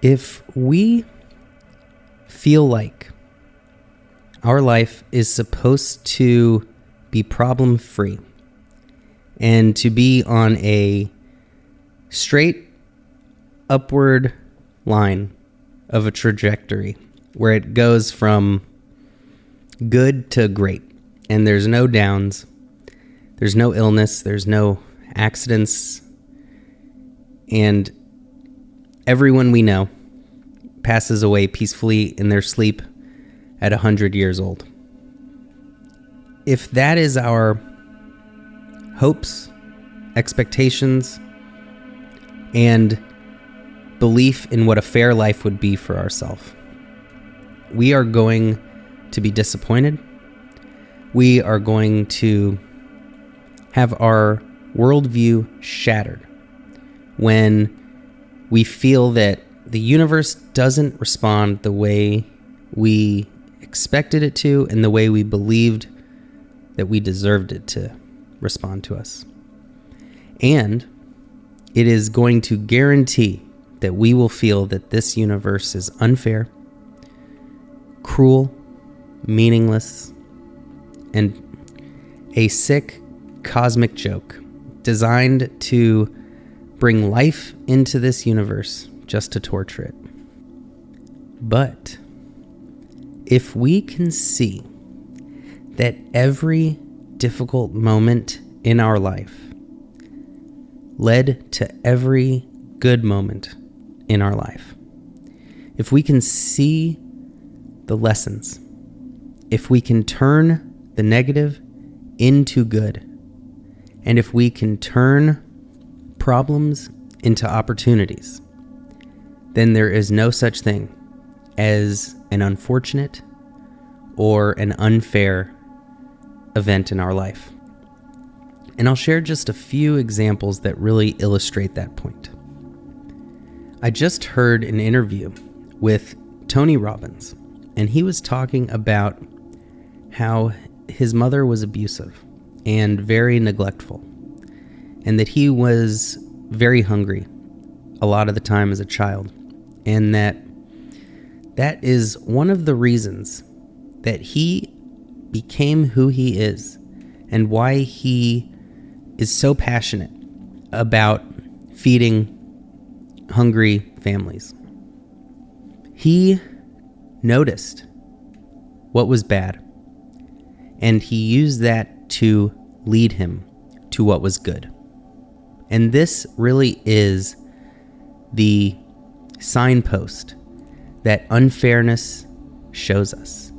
If we feel like our life is supposed to be problem-free and to be on a straight upward line of a trajectory where it goes from good to great, and there's no downs, there's no illness, there's no accidents, and everyone we know passes away peacefully in their sleep at 100 years old. If that is our hopes, expectations, and belief in what a fair life would be for ourselves, we are going to be disappointed. We are going to have our worldview shattered when we feel that the universe doesn't respond the way we expected it to and the way we believed that we deserved it to respond to us. And it is going to guarantee that we will feel that this universe is unfair, cruel, meaningless, and a sick cosmic joke designed to bring life into this universe just to torture it. But if we can see that every difficult moment in our life led to every good moment in our life, if we can see the lessons, if we can turn the negative into good, and if we can turn problems into opportunities, then there is no such thing as an unfortunate or an unfair event in our life. And I'll share just a few examples that really illustrate that point. I just heard an interview with Tony Robbins, and he was talking about how his mother was abusive and very neglectful, and that he was very hungry a lot of the time as a child, and that is one of the reasons that he became who he is and why he is so passionate about feeding hungry families. He noticed what was bad, and he used that to lead him to what was good. And this really is the signpost that unfairness shows us.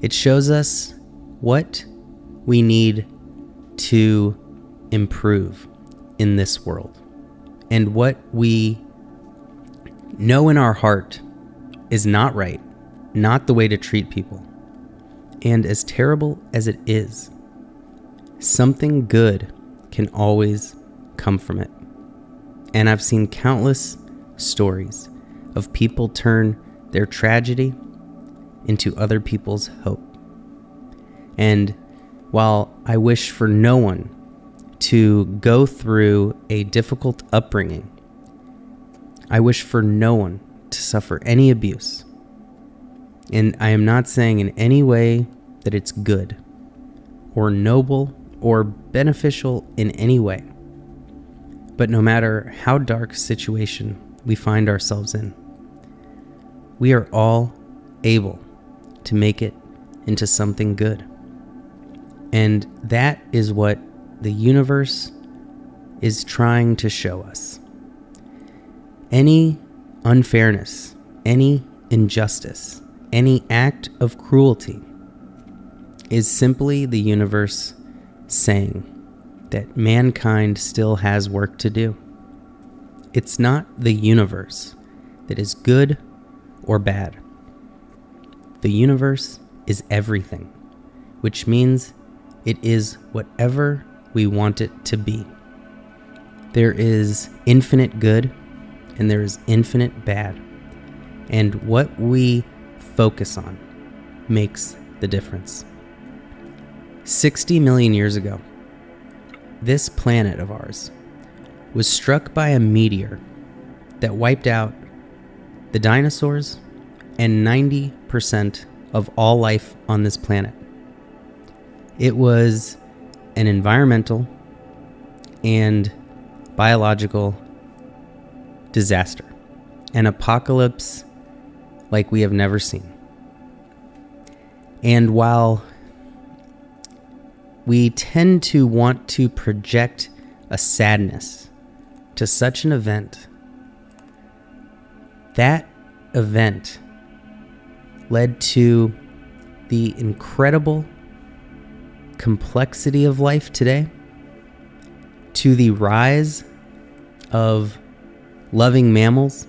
It shows us what we need to improve in this world, and what we know in our heart is not right, not the way to treat people. And as terrible as it is, something good can always come from it. And I've seen countless stories of people turn their tragedy into other people's hope. And while I wish for no one to go through a difficult upbringing, I wish for no one to suffer any abuse. And I am not saying in any way that it's good or noble or beneficial in any way. But no matter how dark a situation we find ourselves in, we are all able to make it into something good. And that is what the universe is trying to show us. Any unfairness, any injustice, any act of cruelty is simply the universe saying that mankind still has work to do. It's not the universe that is good or bad. The universe is everything, which means it is whatever we want it to be. There is infinite good and there is infinite bad. And what we focus on makes the difference. 60 million years ago, this planet of ours was struck by a meteor that wiped out the dinosaurs, and 90% of all life on this planet. It was an environmental and biological disaster, an apocalypse like we have never seen. And while we tend to want to project a sadness to such an event, that event led to the incredible complexity of life today, to the rise of loving mammals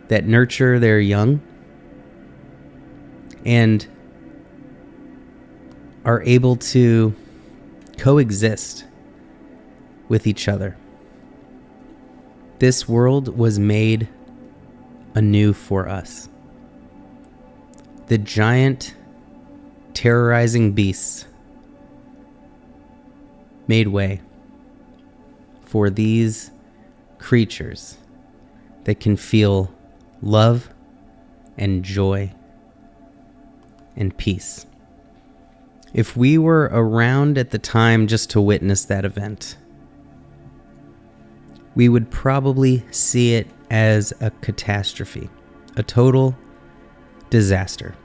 that nurture their young and are able to coexist with each other. This world was made anew for us. The giant, terrorizing beasts made way for these creatures that can feel love and joy and peace. If we were around at the time just to witness that event, we would probably see it as a catastrophe, a total disaster,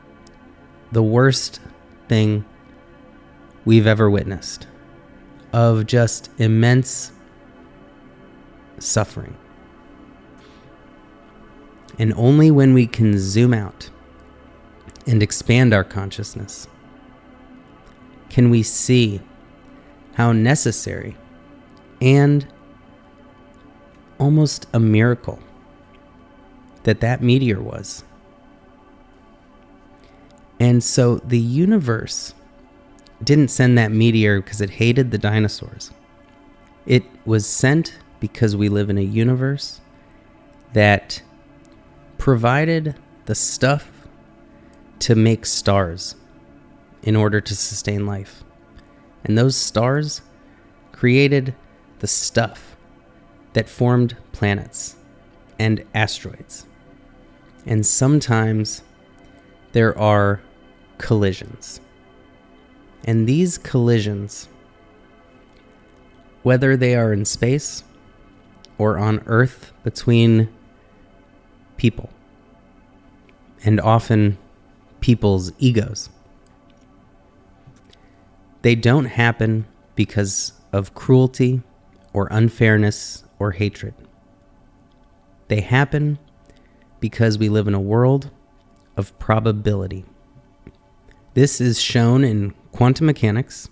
the worst thing we've ever witnessed, of just immense suffering. And only when we can zoom out and expand our consciousness can we see how necessary and almost a miracle that meteor was. And so the universe didn't send that meteor because it hated the dinosaurs. It was sent because we live in a universe that provided the stuff to make stars in order to sustain life. And those stars created the stuff that formed planets and asteroids. And sometimes there are collisions. And these collisions, whether they are in space or on Earth between people, and often people's egos, they don't happen because of cruelty or unfairness or hatred. They happen because we live in a world of probability. This is shown in quantum mechanics,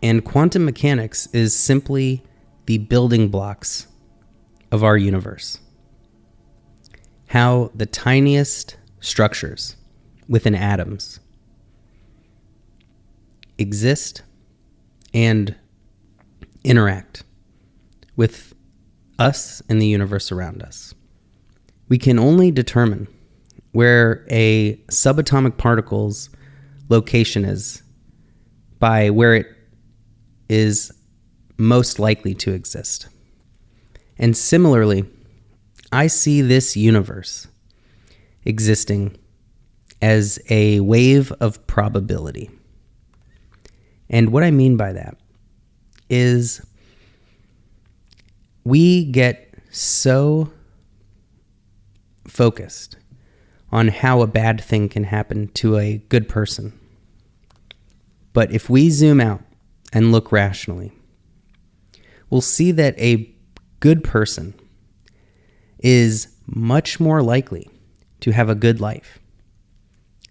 and quantum mechanics is simply the building blocks of our universe. How the tiniest structures within atoms exist and interact with us and the universe around us. We can only determine where a subatomic particle's location is by where it is most likely to exist. And similarly, I see this universe existing as a wave of probability. And what I mean by that is we get so focused on how a bad thing can happen to a good person. But if we zoom out and look rationally, we'll see that a good person is much more likely to have a good life.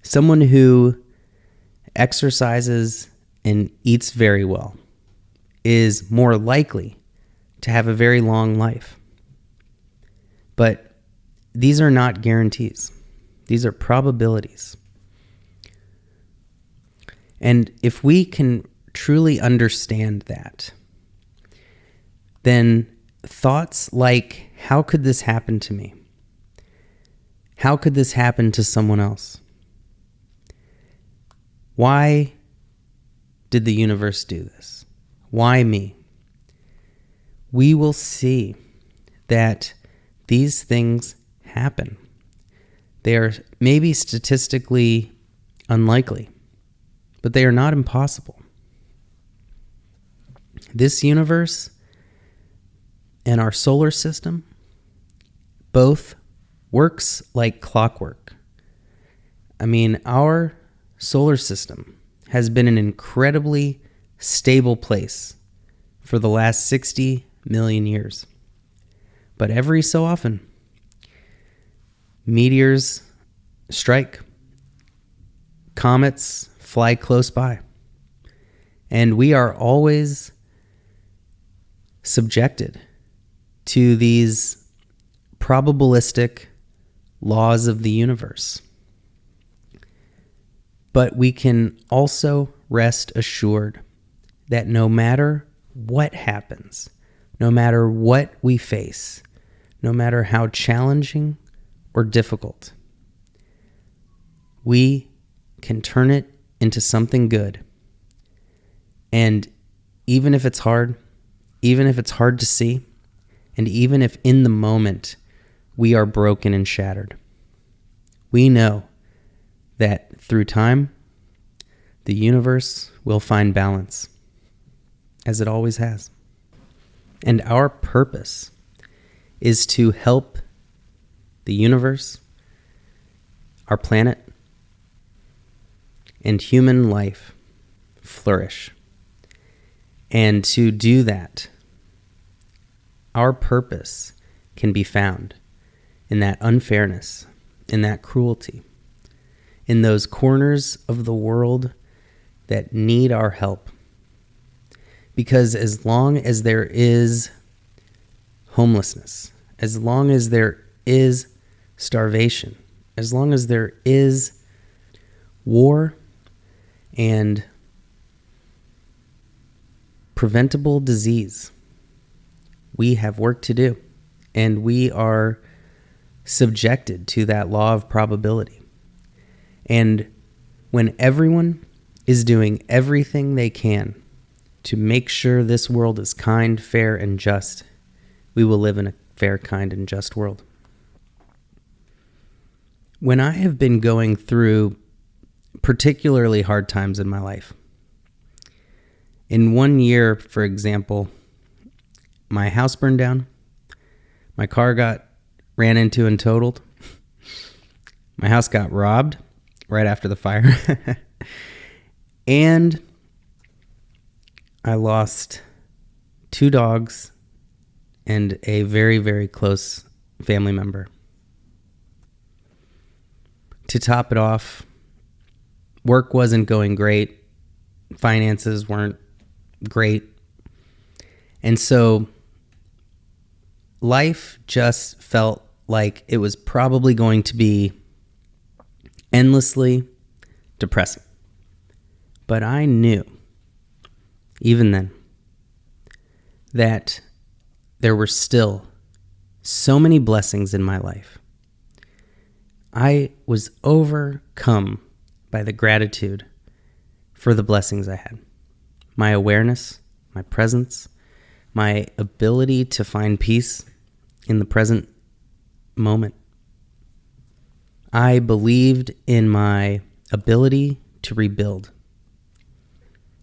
Someone who exercises and eats very well is more likely to have a very long life. But these are not guarantees. These are probabilities. And if we can truly understand that, then thoughts like, how could this happen to me? How could this happen to someone else? Why did the universe do this? Why me? We will see that these things happen. They are maybe statistically unlikely, but they are not impossible. This universe and our solar system both works like clockwork. I mean, our solar system has been an incredibly stable place for the last 60 million years. But every so often, meteors strike, comets fly close by, and we are always subjected to these probabilistic laws of the universe. But we can also rest assured that no matter what happens, no matter what we face, no matter how challenging or difficult, we can turn it into something good. And even if it's hard, even if it's hard to see, and even if in the moment we are broken and shattered, we know that through time, the universe will find balance, as it always has. And our purpose is to help the universe, our planet, and human life flourish. And to do that, our purpose can be found in that unfairness, in that cruelty, in those corners of the world that need our help. Because as long as there is homelessness, as long as there is starvation, as long as there is war and preventable disease, we have work to do, and we are subjected to that law of probability. And when everyone is doing everything they can to make sure this world is kind, fair, and just, we will live in a fair, kind, and just world. When I have been going through particularly hard times in my life, in 1 year, for example, my house burned down, my car got ran into and totaled, my house got robbed right after the fire, and I lost 2 dogs and a very, very close family member. To top it off, work wasn't going great, finances weren't great, and so life just felt like it was probably going to be endlessly depressing. But I knew, even then, that there were still so many blessings in my life. I was overcome by the gratitude for the blessings I had. My awareness, my presence, my ability to find peace in the present moment. I believed in my ability to rebuild.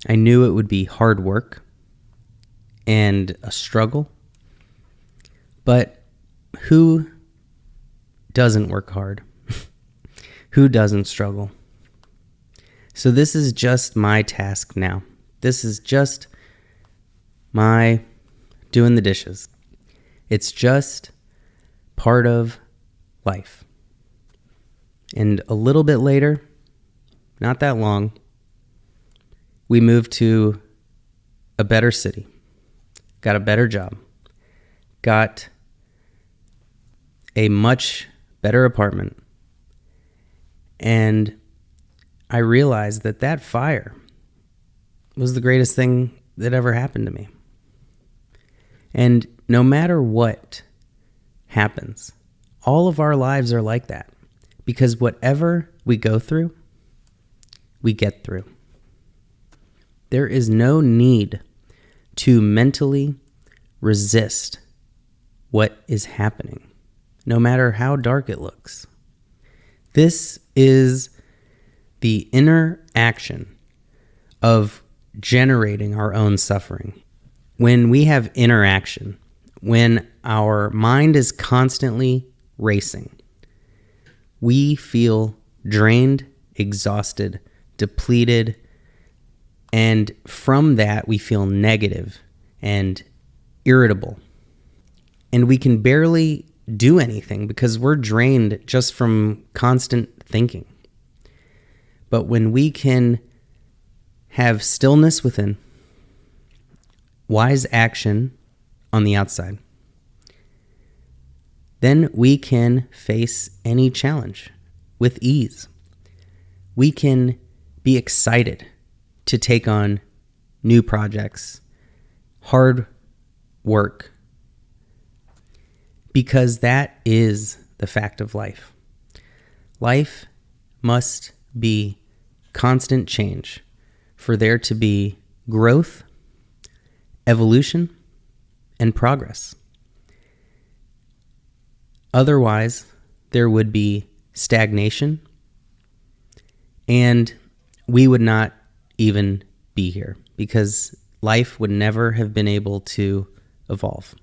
I knew it would be hard work and a struggle, but who doesn't work hard? Who doesn't struggle? So this is just my task now. This is just my doing the dishes. It's just part of life. And a little bit later, not that long, we moved to a better city, got a better job, got a much better apartment, and I realized that that fire was the greatest thing that ever happened to me. And no matter what happens, all of our lives are like that, because whatever we go through, we get through. There is no need to mentally resist what is happening. no matter how dark it looks. This is the inner action of generating our own suffering. When we have inner action, when our mind is constantly racing, we feel drained, exhausted, depleted, and from that we feel negative and irritable. And we can barely do anything because we're drained just from constant thinking. But when we can have stillness within, wise action on the outside, then we can face any challenge with ease. We can be excited to take on new projects, hard work, because that is the fact of life. Life must be constant change for there to be growth, evolution, and progress. Otherwise, there would be stagnation, and we would not even be here because life would never have been able to evolve.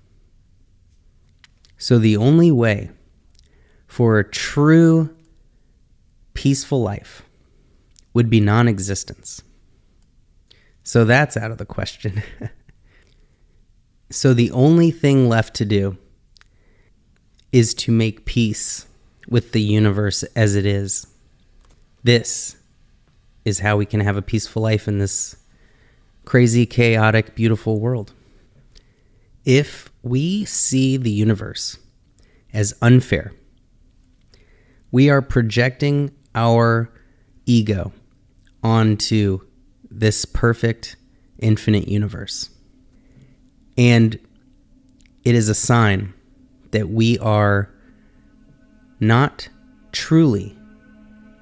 So the only way for a true peaceful life would be non-existence. So that's out of the question. So the only thing left to do is to make peace with the universe as it is. This is how we can have a peaceful life in this crazy, chaotic, beautiful world. If we see the universe as unfair, we are projecting our ego onto this perfect, infinite universe. And it is a sign that we are not truly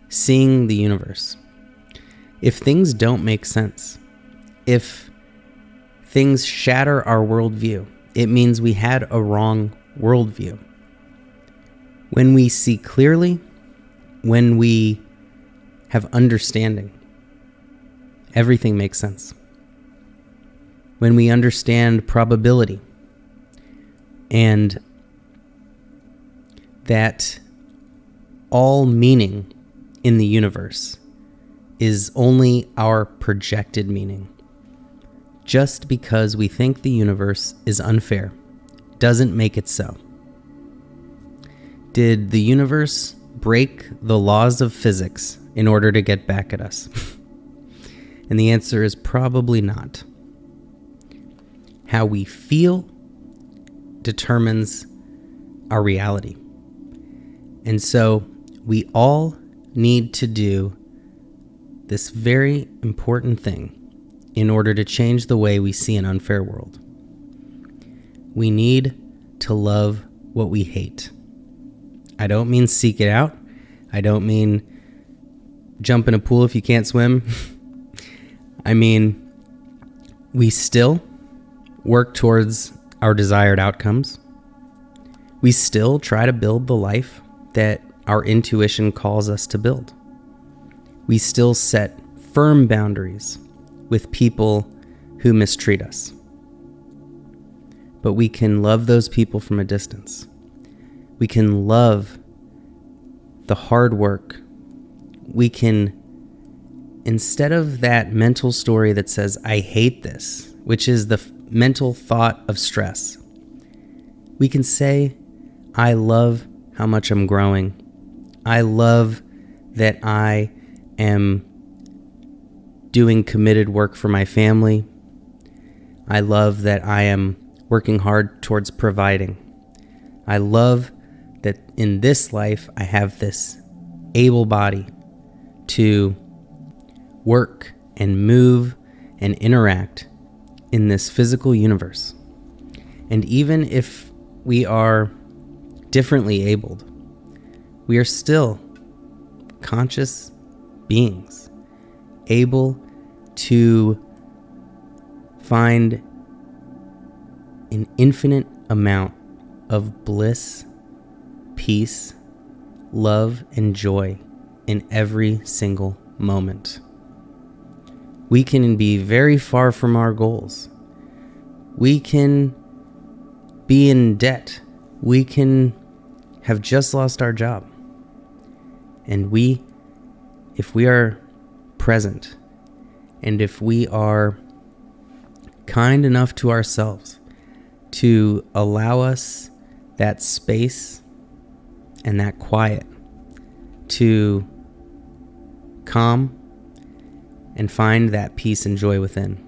seeing the universe. If things don't make sense, if things shatter our worldview, it means we had a wrong worldview. When we see clearly, when we have understanding, everything makes sense. When we understand probability and that all meaning in the universe is only our projected meaning. Just because we think the universe is unfair doesn't make it so. Did the universe break the laws of physics in order to get back at us? And the answer is probably not. How we feel determines our reality. And so we all need to do this very important thing in order to change the way we see an unfair world. We need to love what we hate. I don't mean seek it out. I don't mean jump in a pool if you can't swim. I mean, we still work towards our desired outcomes. We still try to build the life that our intuition calls us to build. We still set firm boundaries with people who mistreat us. But we can love those people from a distance. We can love the hard work. We can, instead of that mental story that says, I hate this, which is the mental thought of stress, we can say, I love how much I'm growing. I love that I am doing committed work for my family. I love that I am working hard towards providing. I love that in this life I have this able body to work and move and interact in this physical universe. And even if we are differently abled, we are still conscious beings, able to find an infinite amount of bliss peace, love, and joy in every single moment. We can be very far from our goals. We can be in debt. We can have just lost our job. And if we are present, and if we are kind enough to ourselves to allow us that space and that quiet to calm and find that peace and joy within,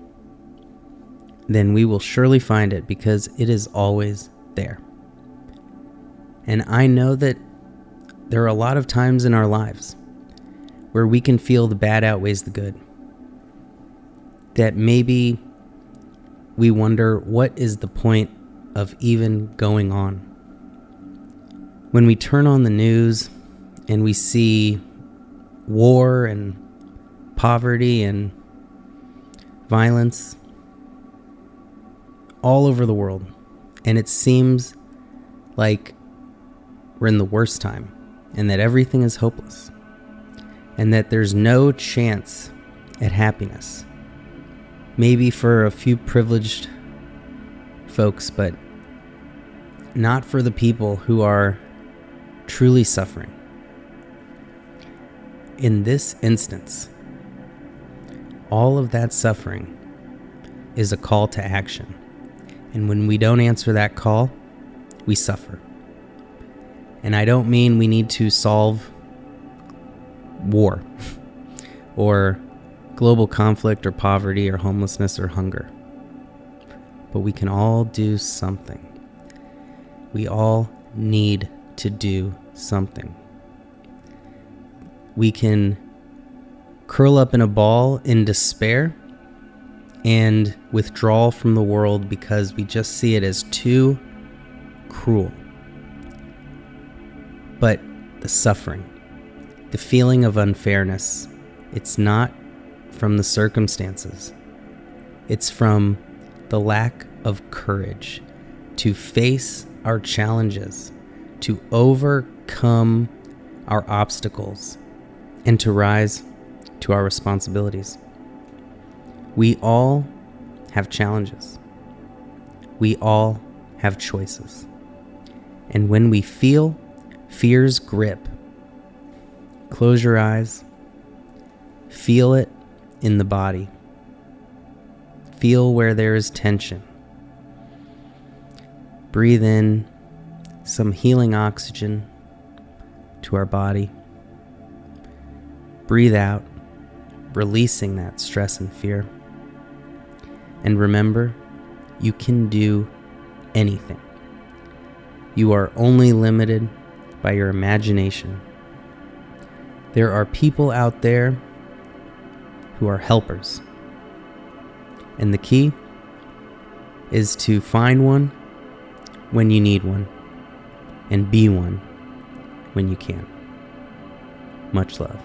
then we will surely find it, because it is always there. And I know that there are a lot of times in our lives where we can feel the bad outweighs the good. That maybe we wonder, what is the point of even going on? When we turn on the news and we see war and poverty and violence all over the world, and it seems like we're in the worst time, and that everything is hopeless, and that there's no chance at happiness. Maybe for a few privileged folks, but not for the people who are truly suffering. In this instance, all of that suffering is a call to action. And when we don't answer that call, we suffer. And I don't mean we need to solve war or global conflict or poverty or homelessness or hunger. But we can all do something. We all need to do something. We can curl up in a ball in despair and withdraw from the world because we just see it as too cruel. But the suffering, the feeling of unfairness, it's not from the circumstances. It's from the lack of courage to face our challenges, to overcome our obstacles, and to rise to our responsibilities. We all have challenges. We all have choices. And when we feel fear's grip, close your eyes, feel it in the body. Feel where there is tension. Breathe in some healing oxygen to our body. Breathe out, releasing that stress and fear. And remember, you can do anything. You are only limited by your imagination. There are people out there who are helpers. And the key is to find one when you need one and be one when you can. Much love.